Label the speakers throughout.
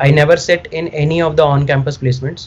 Speaker 1: I never sit in any of the on-campus placements.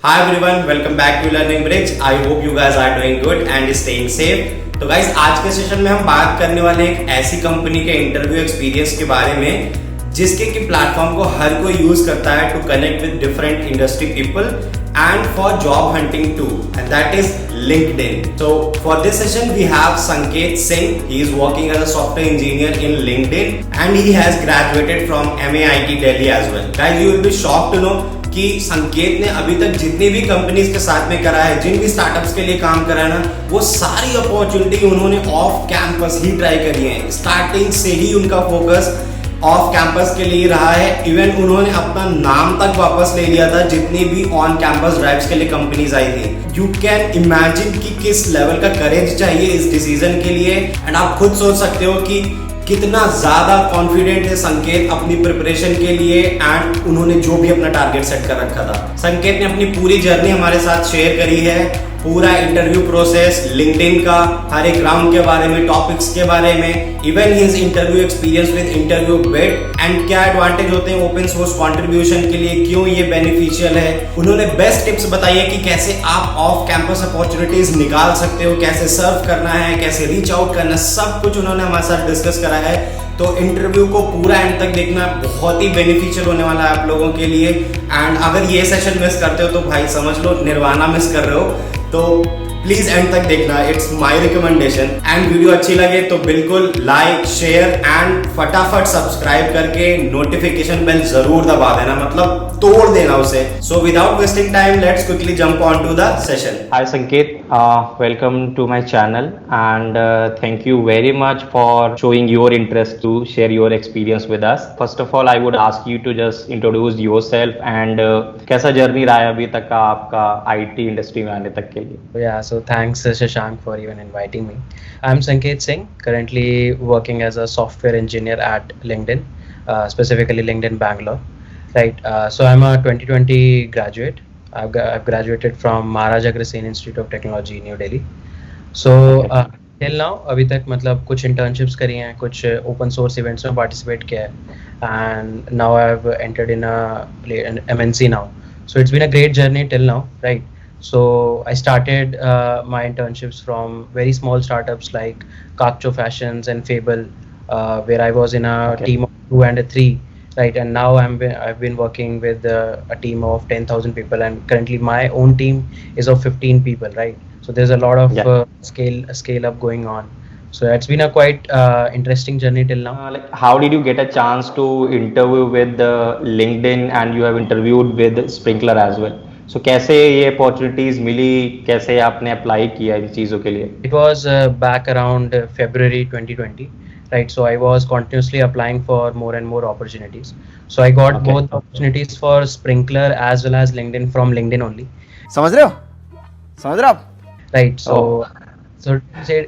Speaker 2: Hi everyone, welcome back to Learning Bridge. I hope you guys are doing good and staying safe. तो guys आज के session में हम बात करने वाले एक ऐसी कंपनी के इंटरव्यू एक्सपीरियंस के बारे में जिसके की प्लेटफॉर्म को हर कोई यूज करता है to connect with different industry people and for job hunting too, and that is LinkedIn. So for this session we have Sanket Singh. He is working as a software engineer in LinkedIn and he has graduated from MAIT Delhi as well. Guys, you will be shocked to know कि संकेत ने अभी तक जितनी भी companies के साथ में करा है, जिन भी स्टार्टअप्स के लिए काम करा है ना, वो सारी अपॉर्चुनिटी उन्होंने ऑफ कैंपस ही ट्राई करी है. स्टार्टिंग से ही उनका फोकस ऑफ कैंपस के लिए रहा है. इवन उन्होंने अपना नाम तक वापस ले लिया था जितनी भी ऑन कैंपस ड्राइव्स के लिए कंपनीज आई थी. यू कैन इमेजिन कि किस लेवल का करेज चाहिए इस डिसीजन के लिए. एंड आप खुद सोच सकते हो कि कितना ज्यादा कॉन्फिडेंट है संकेत अपनी प्रिपरेशन के लिए एंड उन्होंने जो भी अपना टारगेट सेट कर रखा था. संकेत ने अपनी पूरी जर्नी हमारे साथ शेयर करी है. पूरा इंटरव्यू प्रोसेस, लिंक्डइन का हर एक राउंड के बारे में, टॉपिक्स के बारे में, even his interview experience with interview bit and क्या एडवांटेज होते हैं ओपन सोर्स कंट्रीब्यूशन के लिए, क्यों ये बेनिफिशियल है. उन्होंने बेस्ट टिप्स बताई है कि कैसे आप ऑफ कैंपस अपॉर्चुनिटीज निकाल सकते हो, कैसे सर्व करना है, कैसे रीच आउट करना, सब कुछ उन्होंने हमारे साथ डिस्कस करा है. तो इंटरव्यू को पूरा एंड तक देखना बहुत ही बेनिफिशियल होने वाला है आप लोगों के लिए. एंड अगर ये सेशन मिस करते हो तो भाई समझ लो निर्वाणा मिस कर रहे हो. तो प्लीज एंड तक देखना, it's my recommendation. And video अच्छी लगे तो बिल्कुल लाइक, शेयर एंड फटाफट सब्सक्राइब करके नोटिफिकेशन बेल जरूर दबा देना, मतलब तोड़ देना उसे. So without wasting time let's quickly jump on to the session.
Speaker 3: Hi Sanket, welcome to my channel and thank you very much for showing your interest to share your experience with us. First of all, I would ask you to just introduce yourself and कैसा journey रहा है अभी तक का आपका IT industry में आने तक के लिए.
Speaker 1: Yeah, so thanks Shashank for even inviting me. I'm Sanket Singh, currently working as a software engineer at LinkedIn, specifically LinkedIn Bangalore. Right, so I'm a 2020 graduate. I've graduated from Maharaja Agrawal Institute of Technology, New Delhi. So till now अभी तक मतलब कुछ internships करी हैं, कुछ open source events में participate किया है, and now I've entered in an MNC now. So it's been a great journey till now, right? So I started my internships from very small startups like Kakcho Fashions and Fable, where I was in a team of 2 and a 3. Right, and now I've been working with a team of 10,000 people, and currently my own team is of 15 people. Right, so there's a lot of scale up going on. So it's been a quite interesting journey till now.
Speaker 3: Like, how did you get a chance to interview with LinkedIn and you have interviewed with Sprinkler as well? So कैसे ये opportunities मिली, कैसे आपने apply किया इन चीज़ों के लिए?
Speaker 1: It was back around February 2020. Right, so I was continuously applying for more and more opportunities. So I got both opportunities for Sprinkler as well as LinkedIn from LinkedIn only.
Speaker 4: समझ रहे हो आप?
Speaker 1: Right, so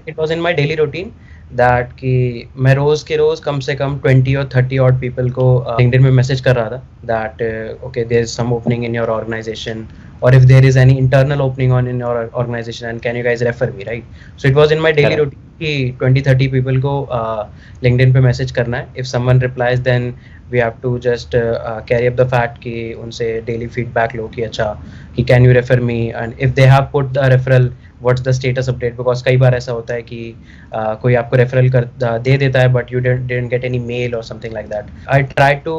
Speaker 1: it was in my daily routine that कि मैं रोज के रोज कम से कम 20 or 30 odd people को LinkedIn में मैसेज कर रहा था that okay, there is some opening in your organization, or if there is any internal opening on in your organization, and can you guys refer me, right? So it was in my daily routine कि 20-30 people को LinkedIn पे message करना है. If someone replies, then we have to just carry up the fact कि उनसे daily feedback लो कि अच्छा कि can you refer me, and if they have put the referral, what's the status update, because कई बार ऐसा होता है कि कोई आपको रेफरल दे देता है but you didn't get any mail or something like that. I tried to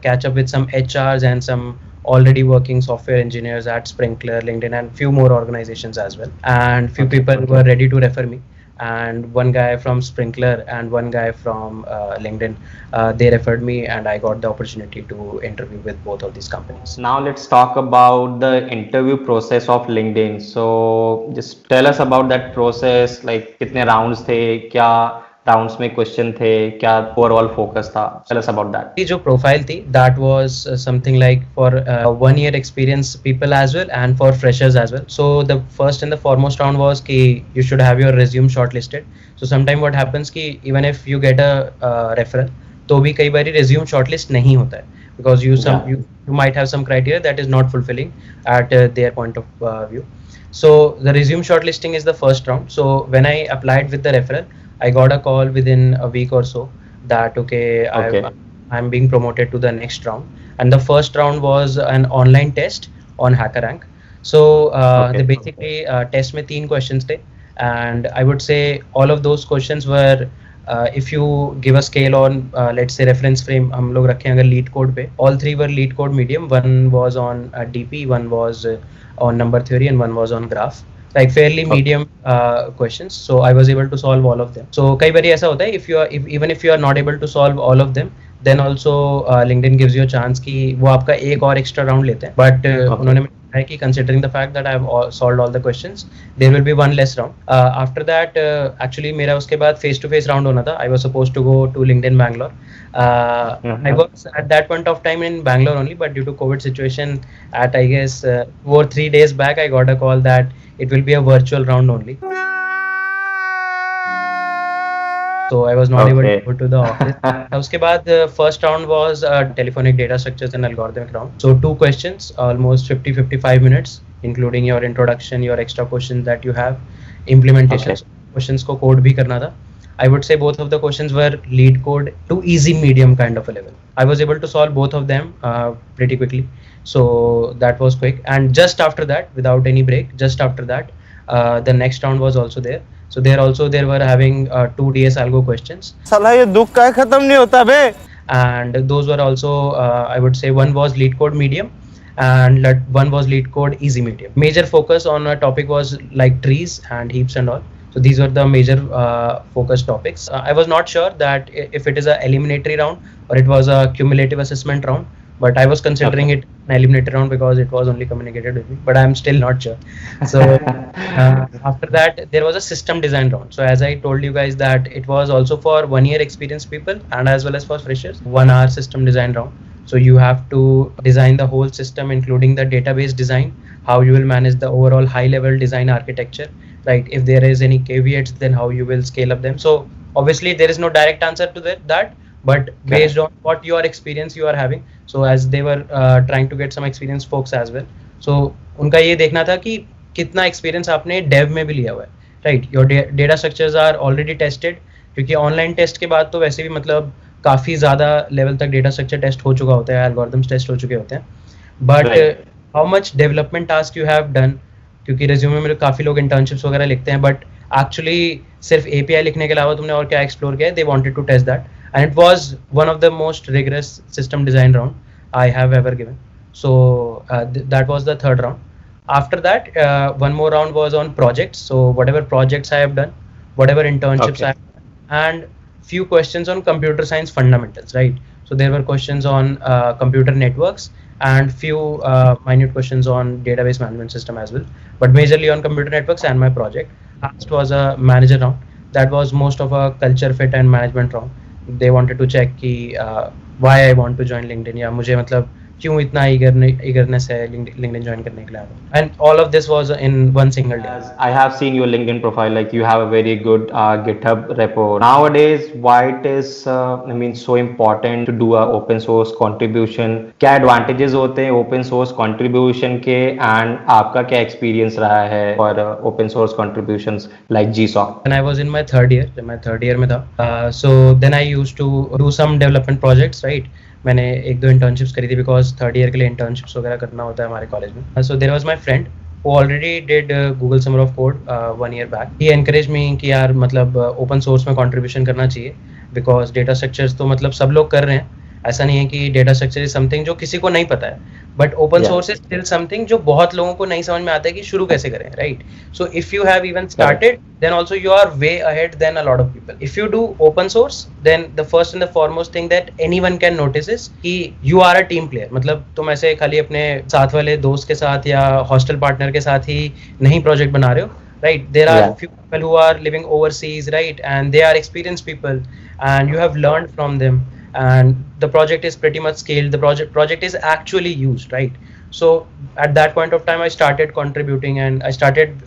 Speaker 1: catch up with some HRs and some already working software engineers at Sprinkler, LinkedIn, and few more organizations as well, and few people were ready to refer me, and one guy from Sprinkler and one guy from LinkedIn, they referred me and I got the opportunity to interview with both of these companies.
Speaker 3: Now let's talk about the interview process of LinkedIn. So just tell us about that process, like कितने rounds थे, क्या rounds में question थे, क्या overall focus था? Tell us about that.
Speaker 1: ये जो profile थी that was something like for 1 year experience people as well and for freshers as well. So the first and the foremost round was कि you should have your resume shortlisted. So sometime what happens कि even if you get a referral तो भी कई बार resume shortlist नहीं होता है because you might have some criteria that is not fulfilling at their point of view. So the resume shortlisting is the first round. So when I applied with the referral, I got a call within a week or so that okay,
Speaker 3: Okay.
Speaker 1: I'm being promoted to the next round, and the first round was an online test on HackerRank. So
Speaker 3: Okay.
Speaker 1: they basically test में 3 questions थे, and I would say all of those questions were if you give a scale on let's say reference frame हम लोग रखें अगर lead code पे, all 3 were lead code medium. One was on DP, one was on number theory, and one was on graph, like fairly
Speaker 3: Okay.
Speaker 1: medium questions. So I was able to solve all of them. So कई बारी ऐसा होता है, if you are even if you are not able to solve all of them, then also LinkedIn gives you a chance कि वो आपका एक और extra round लेते हैं, but उन्होंने मुझे कहा है कि considering the fact that I have solved all the questions, there will be one less round. After that actually मेरा उसके बाद face to face round होना था. I was supposed to go to LinkedIn Bangalore. I was at that point of time in Bangalore only, but due to COVID situation, at I guess 2 or 3 days back, I got a call that it will be a virtual round only. So I was not able to
Speaker 3: Okay.
Speaker 1: go to the office. उसके बाद first round was telephonic data structures and algorithmic round. So 2 questions, almost 50-55 minutes, including your introduction, your extra questions that you have, implementation.
Speaker 3: Okay.
Speaker 1: Questions को code भी करना था. I would say both of the questions were lead code to easy medium kind of a level. I was able to solve both of them pretty quickly. So that was quick. And just after that, without any break, just after that, the next round was also there. So there were having 2 DS algo questions,
Speaker 4: साला ये दुख का खत्म नहीं होता बे.
Speaker 1: and those were also I would say one was lead code medium and one was lead code easy medium. Major focus on a topic was like trees and heaps and all. So these were the major focus topics. I was not sure that if it is a eliminatory round or it was a cumulative assessment round, but I was considering it an eliminatory round because it was only communicated with me, but I'm still not sure. So after that there was a system design round. So as I told you guys that it was also for 1 year experienced people and as well as for freshers, 1 hour system design round. So you have to design the whole system, including the database design, how you will manage the overall high level design architecture, right? If there is any caveats, then how you will scale up them. So obviously there is no direct answer to that, but based on what your experience you are having. So as they were trying to get some experienced folks as well, so उनका ये देखना था कि कितना experience आपने dev में भी लिया हुआ है, right? Your data structures are already tested, क्योंकि online test के बाद तो वैसे भी मतलब काफ़ी ज़्यादा level तक data structure test हो चुका होता है, algorithms test हो चुके होते हैं, but
Speaker 3: Right.
Speaker 1: how much development task you have done, क्योंकि resume में काफ़ी लोग internships वगैरह लिखते हैं, but actually सिर्फ API लिखने के अलावा तुमने और क्या explore किया है, they wanted to test that. And it was one of the most rigorous system design round I have ever given. So that was the third round. After that, one more round was on projects. So whatever projects I have done, whatever internships
Speaker 3: Okay.
Speaker 1: I have done, and few questions on computer science fundamentals, right? So there were questions on computer networks and few minute questions on database management system as well, but majorly on computer networks and my project. Last was a manager round. That was most of a culture fit and management round. They wanted to check कि why I want to join LinkedIn, या मुझे मतलब क्यों इतना eagerness है LinkedIn join करने के लिए. And all of this was in one single day.
Speaker 3: As I have seen your LinkedIn profile, like you have a very good GitHub repo. Nowadays, why it is, so important to do a open source contribution? क्या advantages होते हैं open source contribution के, and आपका क्या experience रहा है for open source contributions like GSOC?
Speaker 1: When I was in my third year, जब मैं third year में था, so then I used to do some development projects, right? मैंने 1-2 internships करी थी because third year के लिए internships वगैरह करना होता है हमारे college में. So there was my friend who already did Google Summer of Code 1 year back. He encouraged me कि यार मतलब open source में contribution करना चाहिए, because data structures तो मतलब सब लोग कर रहे हैं. ऐसा नहीं है कि डेटा स्ट्रक्चर इज समथिंग जो किसी को नहीं पता है, but open source is still something जो बहुत लोगों को नहीं समझ में आता है कि शुरू कैसे करें, right? So if you have even started then also you are way ahead than a lot of people. If you do open source then the first and the foremost thing that anyone can notice is कि you are a team player. मतलब तुम ऐसे खाली अपने साथ वाले दोस्त के साथ या हॉस्टल पार्टनर के साथ ही नहीं प्रोजेक्ट बना रहे हो, right? There are few people who are living overseas, right? And they are experienced people and you have learned from them, and the project is pretty much scaled. The project is actually used, right? So at that point of time I started contributing and I started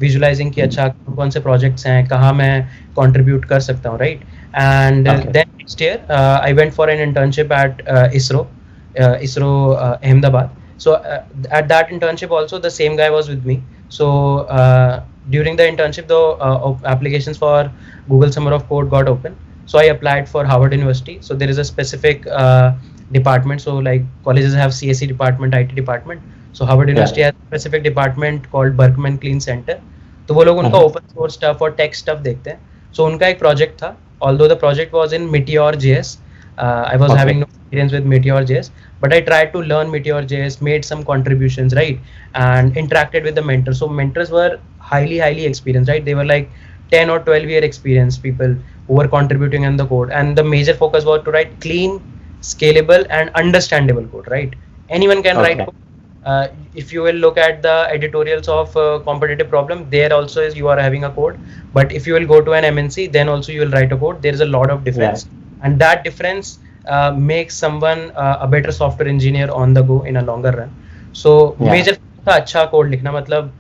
Speaker 1: visualizing कि अच्छा कौन से projects हैं, कहाँ मैं contribute कर सकता हूँ, right? And then next year I went for an internship at ISRO Ahmedabad. So at that internship also the same guy was with me. So during the internship, the applications for Google Summer of Code got open. So I applied for Harvard University. So there is a specific department. So like colleges have CSE department, IT department. So Harvard University has a specific department called Berkman Klein Center. तो वो लोग उनका open source stuff और tech stuff देखते हैं. So उनका एक project था. Although the project was in Meteor.js, I was having no experience with Meteor.js, but I tried to learn Meteor.js, made some contributions, right, and interacted with the mentors. So mentors were highly experienced, right? They were like 10 or 12-year experienced people who were contributing in the code, and the major focus was to write clean, scalable, and understandable code, right? Anyone can write code. If you will look at the editorials of competitive problem, there also is you are having a code, but if you will go to an MNC, then also you will write a code. There is a lot of difference, and that difference makes someone a better software engineer on the go in a longer run. So major था अच्छा code लिखना, मतलब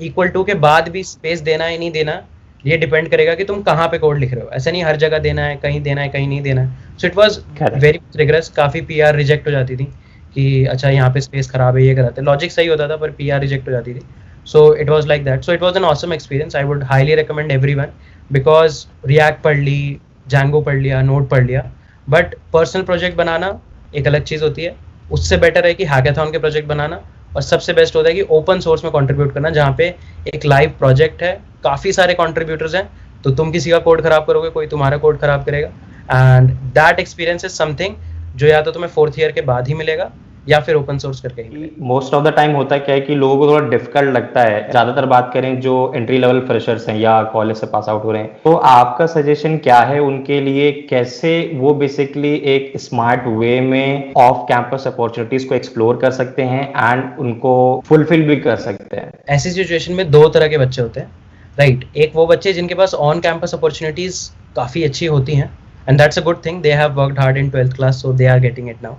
Speaker 1: equal to के बाद भी space देना है नहीं देना, ये डिपेंड करेगा कि तुम कहाँ पे कोड लिख रहे हो. ऐसा नहीं हर जगह देना है, कहीं देना है, कहीं नहीं देना है. So it was very rigorous. काफी PR रिजेक्ट हो जाती थी कि अच्छा यहाँ पे स्पेस खराब है, ये कराते. लॉजिक सही होता था पर PR रिजेक्ट हो जाती थी. सो it was like that. So it was an awesome experience. I would highly recommend everyone, because react पढ़ ली, Django पढ़ लिया, नोड पढ़ लिया, बट पर्सनल प्रोजेक्ट बनाना एक अलग चीज़ होती है. उससे बेटर है कि हैकाथॉन के प्रोजेक्ट बनाना, और सबसे बेस्ट होता है कि ओपन सोर्स में कंट्रीब्यूट करना, जहाँ पे एक लाइव प्रोजेक्ट है, काफ़ी सारे कंट्रीब्यूटर्स हैं, तो तुम किसी का कोड खराब करोगे, कोई तुम्हारा कोड खराब करेगा. And that experience is something जो या तो तुम्हें 4th ईयर के बाद ही मिलेगा या फिर ओपन सोर्स करके ही मिलेगा.
Speaker 3: मोस्ट ऑफ द टाइम होता क्या है कि लोगों को थोड़ा डिफिकल्ट लगता है. ज्यादातर बात करें जो एंट्री लेवल फ्रेशर्स हैं या कॉलेज से पास आउट हो रहे हैं, तो आपका सजेशन क्या है उनके लिए, कैसे वो बेसिकली एक स्मार्ट वे में ऑफ कैंपस अपॉर्चुनिटीज को एक्सप्लोर कर सकते हैं एंड उनको फुलफिल भी कर सकते हैं?
Speaker 1: ऐसी सिचुएशन में 2 तरह के बच्चे होते हैं, राइट. एक वो बच्चे जिनके पास ऑन कैंपस अपॉर्चुनिटीज काफ़ी अच्छी होती हैं, and that's a good thing. They have worked hard in 12th class, so they are getting it now.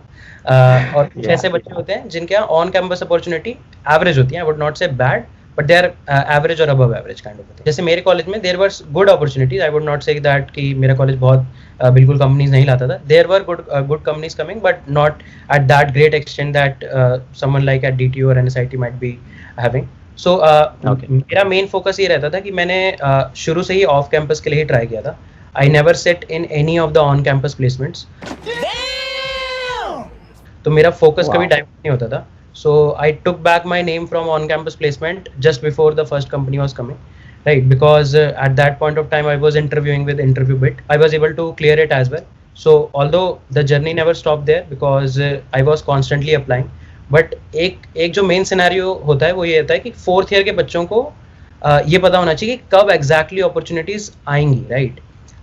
Speaker 1: और कुछ ऐसे बच्चे होते हैं जिनके यहाँ ऑन कैंपस अपॉर्चुनिटी एवरेज होती है. I would not say bad, but they are average or above average kind of होते हैं. जैसे मेरे कॉलेज में there were good opportunities. I would not say that कि मेरा कॉलेज बहुत बिल्कुल कंपनीज नहीं लाता था. There were good companies coming, but not at that great extent that someone like at DTU or NSIT might be having. So मेरा main focus ये रहता था कि मैंने शुरू से ही ऑफ कैंपस के लिए ही ट्राई किया था. I never sit in any of the on-campus placements. तो मेरा फोकस कभी डाइवर्ट नहीं होता था. So I took back my name from on-campus placement just before the first company was coming, right? Because at that point of time I was interviewing with InterviewBit. I was able to clear it as well. So although the journey never stopped there because I was constantly applying. But एक जो main scenario होता है वो ये होता है कि 4th year के बच्चों को ये पता होना चाहिए कि कब एग्जैक्टली अपॉर्चुनिटीज आएंगी, right.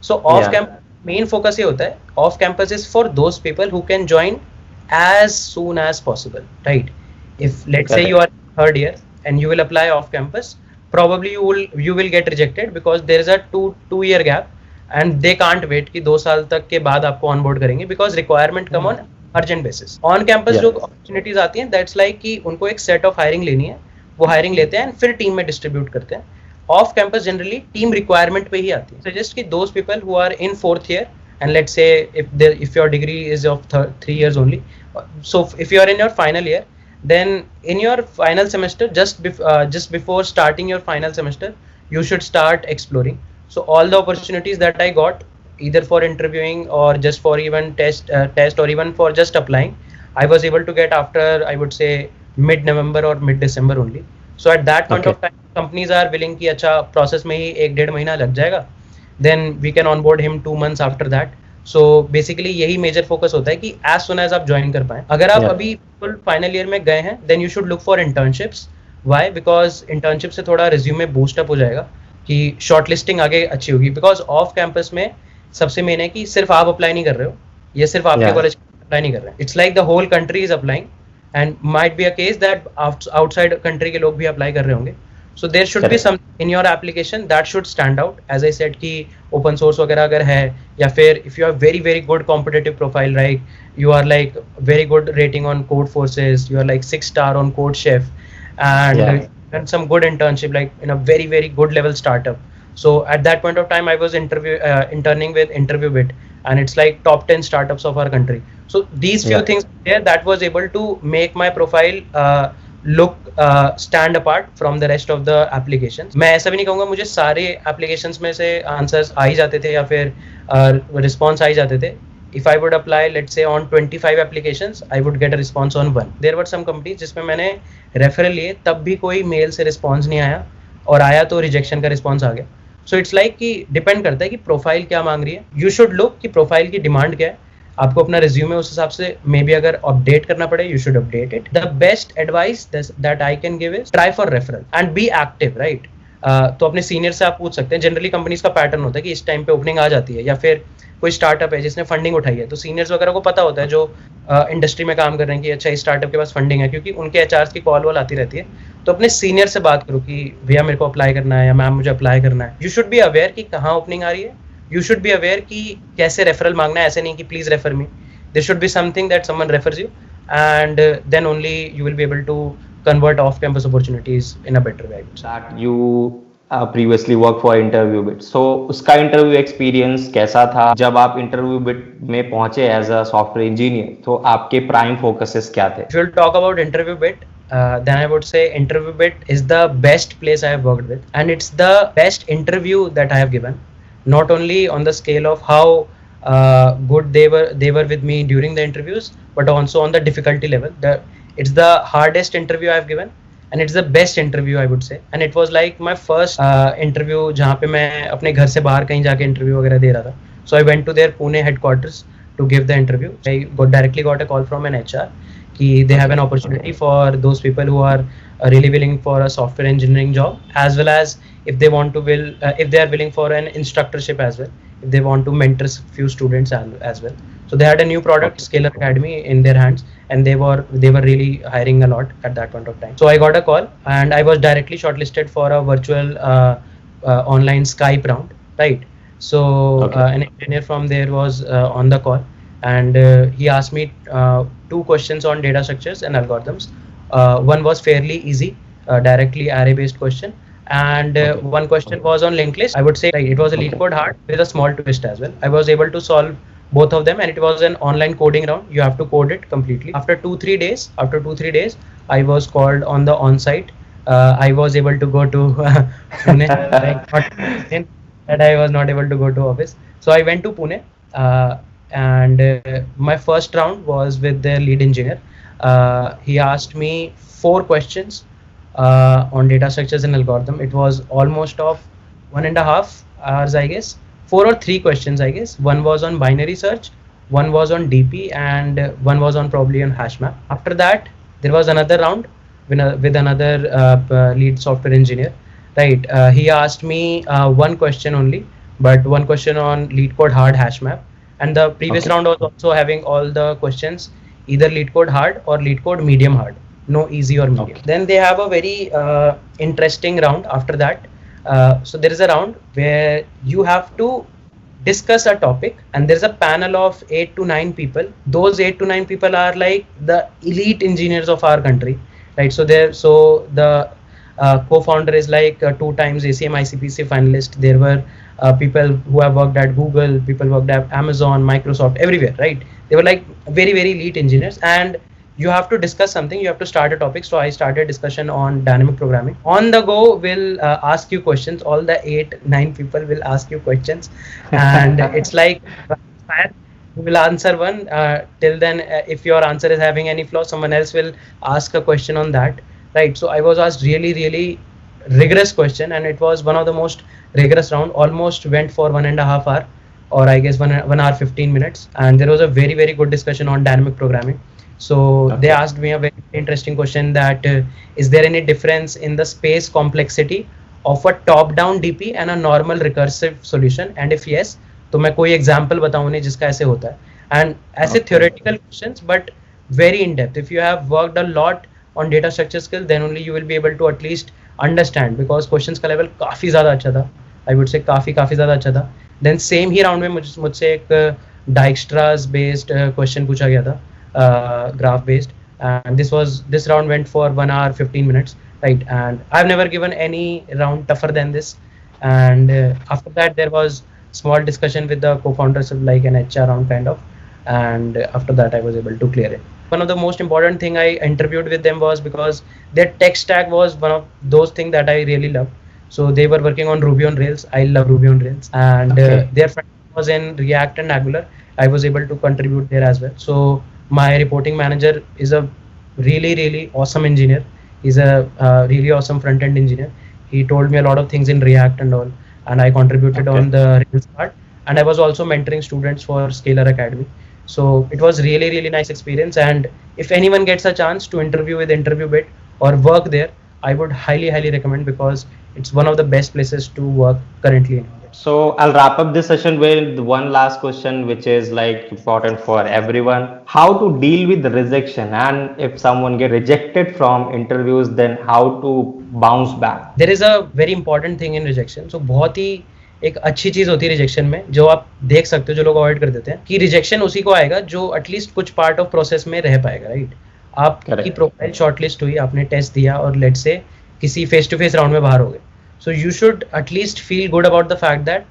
Speaker 1: So off campus main focus ये होता है, off campus is for those people who can join as soon as possible, right? If let's say you are 3rd year and you will apply off campus, probably you will get rejected because there is a two year gap and they can't wait कि 2 साल तक के बाद आपको onboard करेंगे because requirement come on urgent basis. On campus जो opportunities आती हैं, that's like कि उनको एक set of hiring लेनी है, वो hiring लेते हैं फिर टीम में distribute करते हैं. Off campus generally team requirement पे ही आती है. सजेस्ट कि those people who are in 4th year and let's say if your degree is of 3 years only, so if you are in your final year, then in your final semester just before starting your final semester you should start exploring. So all the opportunities that I got either for interviewing or just for even test or even for just applying, I was able to get after I would say mid-November or mid-December only. So at that point of time companies are willing कि अच्छा process में ही 1-1.5 महीना लग जाएगा, then we can onboard him 2 months after that. So basically यही major focus होता है कि as soon as आप join कर पाएं. अगर आप अभी final year में गए हैं then you should look for internships. Why? Because internship से थोड़ा resume boost up हो जाएगा कि shortlisting आगे अच्छी होगी. Because off campus में सबसे main है कि सिर्फ आप apply नहीं कर रहे हो, ये सिर्फ आपके college apply नहीं कर रहे हैं. It's like the whole country is applying. And might be a case that outside country के लोग भी apply कर रहे होंगे. So there should be some in your application that should stand out. As I said कि open source वगैरह अगर है, या फिर if you have very good competitive profile, right? You are like very good rating on Code Forces. You are like 6 star on Code Chef, and some good internship like in a very good level startup. So at that point of time I was interning with InterviewBit, and it's like top 10 startups of our country. So these few things there that was able to make my profile look stand apart from the rest of the applications. मैं ऐसा भी नहीं कहूँगा मुझे सारे applications में से answers आ ही जाते थे या फिर response आ ही जाते थे. If I would apply, let's say, on 25 applications, I would get a response on 1. There were some companies जिसमें मैंने referral लिए तब भी कोई mail से response नहीं आया और आया तो rejection का response आ गया. So it's like कि depend करता है कि profile क्या मांग रही है. You should look कि profile की demand क्या है. आपको अपना रिज्यूमे उस हिसाब से मे बी अगर अपडेट करना पड़े you should update it. The best advice that I can give is try for referral and be active, right. तो अपने सीनियर से आप पूछ सकते हैं. जनरली कंपनीज का पैटर्न होता है कि इस टाइम पे ओपनिंग आ जाती है या फिर कोई स्टार्टअप है जिसने फंडिंग उठाई है, तो सीनियर्स वगैरह को पता होता है जो इंडस्ट्री में काम कर रहे हैं कि अच्छा इस स्टार्टअप के पास फंडिंग है, क्योंकि उनके एचआर की कॉल वॉल आती रहती है. तो अपने सीनियर से बात करो कि भैया मेरे को अप्लाई करना है या मैम मुझे अप्लाई करना है. यू शुड बी अवेयर कि कहाँ ओपनिंग आ रही है. यू शुड बी अवेयर कि कैसे रेफरल मांगना है. ऐसे नहीं कि please refer me. There should be something that someone refers you, and then only you will be able to convert off-campus opportunities in a better way.
Speaker 3: That you previously worked for interview bit. So उसका interview experience कैसा था? जब आप interview bit में पहुंचे as a software engineer, तो आपके prime focuses क्या थे?
Speaker 1: If we'll talk about interview bit, then I would say interview bit is the best place I have worked with, and it's the best interview that I have given. Not only on the scale of how good they were with me during the interviews, but also on the difficulty level. It's the hardest interview I've given, and it's the best interview I would say. And it was like my first interview जहाँ पे मैं अपने घर से बाहर कहीं जाके interview वगैरह दे रहा था. So I went to their Pune headquarters to give the interview. I directly got a call from an HR कि they have an opportunity for those people who are really willing for a software engineering job, as well as if they want to if they are willing for an instructorship as well, if they want to mentor few students as well. So they had a new product, Scalar Academy, in their hands, and they were really hiring a lot at that point of time. So I got a call and I was directly shortlisted for a virtual online Skype round, right? So an engineer from there was on the call, and he asked me 2 questions on data structures and algorithms. One was fairly easy, directly array based question, and one question was on linked list. I would say it was a lead code hard with a small twist as well. I was able to solve both of them, and it was an online coding round. You have to code it completely. After 2-3 days, I was called on the on-site. I was able to go to Pune, that I was not able to go to office. So I went to Pune, and my first round was with the lead engineer. He asked me 4 questions on data structures and algorithm. It was almost of 1.5 hours, I guess. 4 or 3 questions, I guess. One was on binary search, one was on DP, and one was on probably on hash map. After that, there was another round with another lead software engineer, right? He asked me one question only, but one question on lead code hard hash map. And the previous round was also having all the questions, either lead code hard or lead code medium hard, no easy or medium. Then they have a very interesting round after that. So there is a round where you have to discuss a topic, and there's a panel of 8 to 9 people. Those 8 to 9 people are like the elite engineers of our country, right? So the co-founder is like 2 times ACM ICPC finalist. There were people who have worked at Google, people worked at Amazon, Microsoft, everywhere, right? They were like very, very elite engineers, and you have to discuss something, you have to start a topic. So I started discussion on dynamic programming. On the go, we'll ask you questions. All the 8-9 people will ask you questions, and it's like you will answer one. Till then, if your answer is having any flaw, someone else will ask a question on that, right? So I was asked really, really rigorous question, and it was one of the most rigorous round. Almost went for 1.5 hours, or I guess 1 hour 15 minutes, and there was a very, very good discussion on dynamic programming. So they asked me a very interesting question that is there any difference in the space complexity of a top-down DP and a normal recursive solution, and if yes, तो मैं कोई example बताऊँ उन्हें जिसका ऐसे होता है. And ऐसे theoretical questions, but very in depth. If you have worked a lot on data structure skill, then only you will be able to at least understand, because questions का level काफी ज़्यादा अच्छा था. I would say काफी ज़्यादा अच्छा था. Then same ही round में मुझसे एक Dijkstra's based question पूछा गया था, graph based, and this round went for 1 hour 15 minutes, right? And I've never given any round tougher than this. And after that, there was small discussion with the co-founders, of like an HR round kind of, and after that I was able to clear it. One of the most important thing I interviewed with them was because their tech stack was one of those things that I really loved. So they were working on Ruby on Rails. I love Ruby on Rails, and their front was in React and Angular. I was able to contribute there as well. So my reporting manager is a really awesome engineer. He's a really awesome front end engineer. He told me a lot of things in React and all, and I contributed on the Rails part. And I was also mentoring students for Scalar Academy. So it was really nice experience. And if anyone gets a chance to interview with InterviewBit or work there, I would highly recommend, because it's one of the best places to work currently in India.
Speaker 3: So I'll wrap up this session with one last question, which is like important for everyone. How to deal with rejection, and if someone get rejected from interviews, then how to bounce back?
Speaker 1: There is a very important thing in rejection. So बहुत ही एक अच्छी चीज होती है rejection में, जो आप देख सकते हो, जो लोग अवॉइड कर देते हैं, कि रिजेक्शन उसी को आएगा जो एटलीस्ट कुछ पार्ट ऑफ प्रोसेस में रह पाएगा, राइट? आपकी प्रोफाइल शॉर्टलिस्ट हुई, आपने टेस्ट दिया और लेट से किसी फेस टू फेस राउंड में बाहर हो गए. So you should at least feel good about the fact that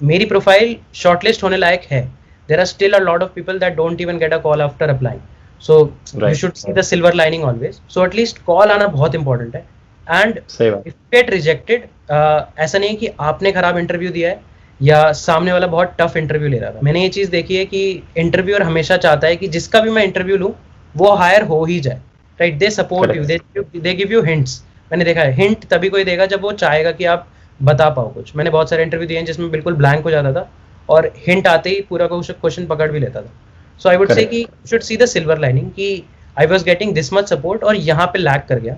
Speaker 1: मेरी प्रोफाइल शॉर्टलिस्ट होने लायक है. There are still a lot of people that don't even get a call after applying. So you should see the silver lining always. So at least call आना बहुत important है. And if get rejected, ऐसा नहीं कि आपने खराब interview दिया है या सामने वाला बहुत टफ इंटरव्यू ले रहा था. मैंने ये चीज देखी है कि इंटरव्यूअर हमेशा चाहता है कि जिसका भी मैं इंटरव्यू लूं वो हायर हो ही जाए, right? They support you, they give you hints. मैंने देखा है हिंट तभी कोई देगा जब वो चाहेगा कि आप बता पाओ कुछ. मैंने बहुत सारे इंटरव्यू दिए हैं जिसमें बिल्कुल ब्लैंक हो जाता था और हिंट आते ही पूरा क्वेश्चन पकड़ भी लेता था. सो आई वुड से कि you should see the silver lining, कि I was getting this much support और यहाँ पे लैग कर गया.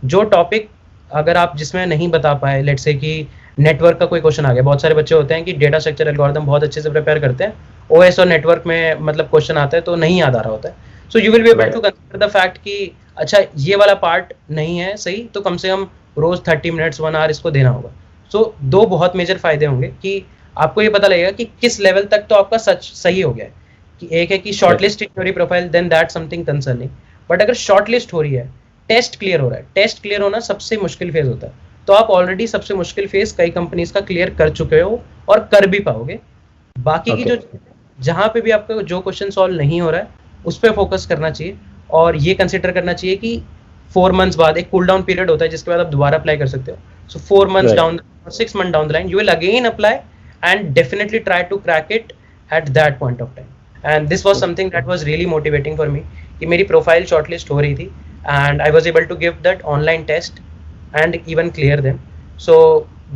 Speaker 1: जो टॉपिक अगर आप जिसमें नहीं बता पाए, लेट्स से कि नेटवर्क का कोई क्वेश्चन आ गया. बहुत सारे बच्चे होते हैं कि डेटा स्ट्रक्चर एल्गोरिथम बहुत अच्छे से प्रिपेयर करते हैं, ओएस और नेटवर्क में मतलब क्वेश्चन आता है तो नहीं याद आ रहा होता है. So you will be able to consider the fact कि अच्छा ये वाला पार्ट नहीं है सही, तो कम से कम रोज 30 मिनट्स 1 आवर इसको देना होगा. सो दो बहुत मेजर फायदे होंगे कि आपको ये पता लगेगा कि किस लेवल तक तो आपका सच सही हो गया है. कि एक है कि shortlist in your profile, then that something concerning. But अगर शॉर्टलिस्ट हो रही है, टेस्ट क्लियर हो रहा है, टेस्ट क्लियर होना सबसे मुश्किल फेज होता है, तो आप ऑलरेडी सबसे मुश्किल फेज कई कंपनीज का क्लियर कर चुके हो और कर भी पाओगे. बाकी की जो जहाँ पे भी आपका जो क्वेश्चन सॉल्व नहीं हो रहा है उस पर फोकस करना चाहिए. और ये कंसिडर करना चाहिए कि 4 मंथ्स बाद एक कूल डाउन पीरियड होता है जिसके बाद आप दोबारा अप्लाई कर सकते हो. So 4 months down, 6 month down the line you will again apply and definitely try to crack it at that point of time. And this was something that was really motivating for me, कि मेरी profile shortlist हो रही थी and I was able to give that online test and even clear them. So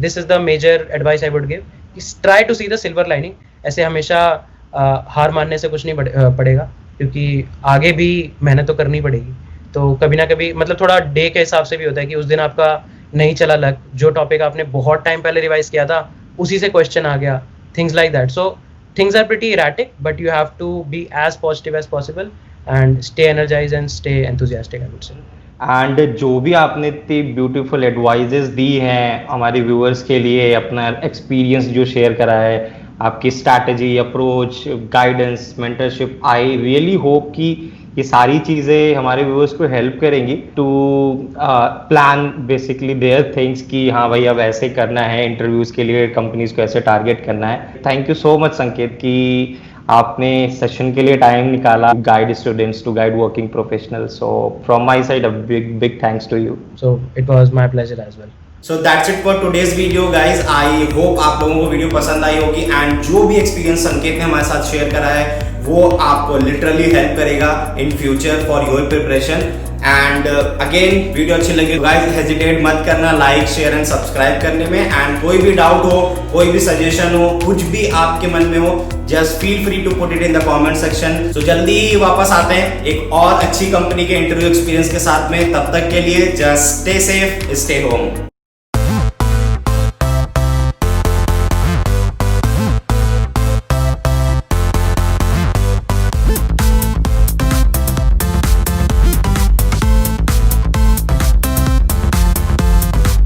Speaker 1: this is the major advice I would give, is try to see the silver lining. ऐसे हमेशा हार मानने से कुछ नहीं पड़ेगा, क्योंकि आगे भी मेहनत तो करनी पड़ेगी. तो कभी ना कभी मतलब थोड़ा डे के हिसाब से भी होता है कि उस दिन आपका नहीं चला लग, जो टॉपिक आपने बहुत टाइम पहले रिवाइज किया था उसी से क्वेश्चन आ गया, things like that. So things are pretty erratic, but you have to be as positive as possible and stay energized and stay enthusiastic, I would say.
Speaker 3: And जो भी आपने इतनी ब्यूटीफुल एडवाइजेस दी हैं हमारे व्यूअर्स के लिए, अपना एक्सपीरियंस जो शेयर करा है, आपकी strategy, approach, guidance, mentorship, I really hope कि ये सारी चीज़ें हमारे व्यूअर्स को हेल्प करेंगी to plan basically their things, कि हाँ भाई अब ऐसे करना है, इंटरव्यूज़ के लिए कंपनीज को ऐसे टारगेट करना है. थैंक यू सो मच संकेत कि आपने सेशन के लिए टाइम निकाला, guide students to guide working professional. So from my side a big thanks to you.
Speaker 1: So it was my pleasure as well.
Speaker 2: So that's it for today's video guys. I hope आप लोगों को video पसंद आई होगी and जो भी experience संकेत ने हमारे साथ शेयर करा है वो आपको लिटरली हेल्प करेगा in future for your preparation. And again video अच्छी लगी गाइज हेजिटेट मत करना लाइक शेयर एंड सब्सक्राइब करने में. एंड कोई भी डाउट हो, कोई भी सजेशन हो, कुछ भी आपके मन में हो, just feel free to put it in the comment section. So जल्दी ही वापस आते हैं एक और अच्छी कंपनी के इंटरव्यू एक्सपीरियंस के साथ में. तब तक के लिए just stay safe, stay home.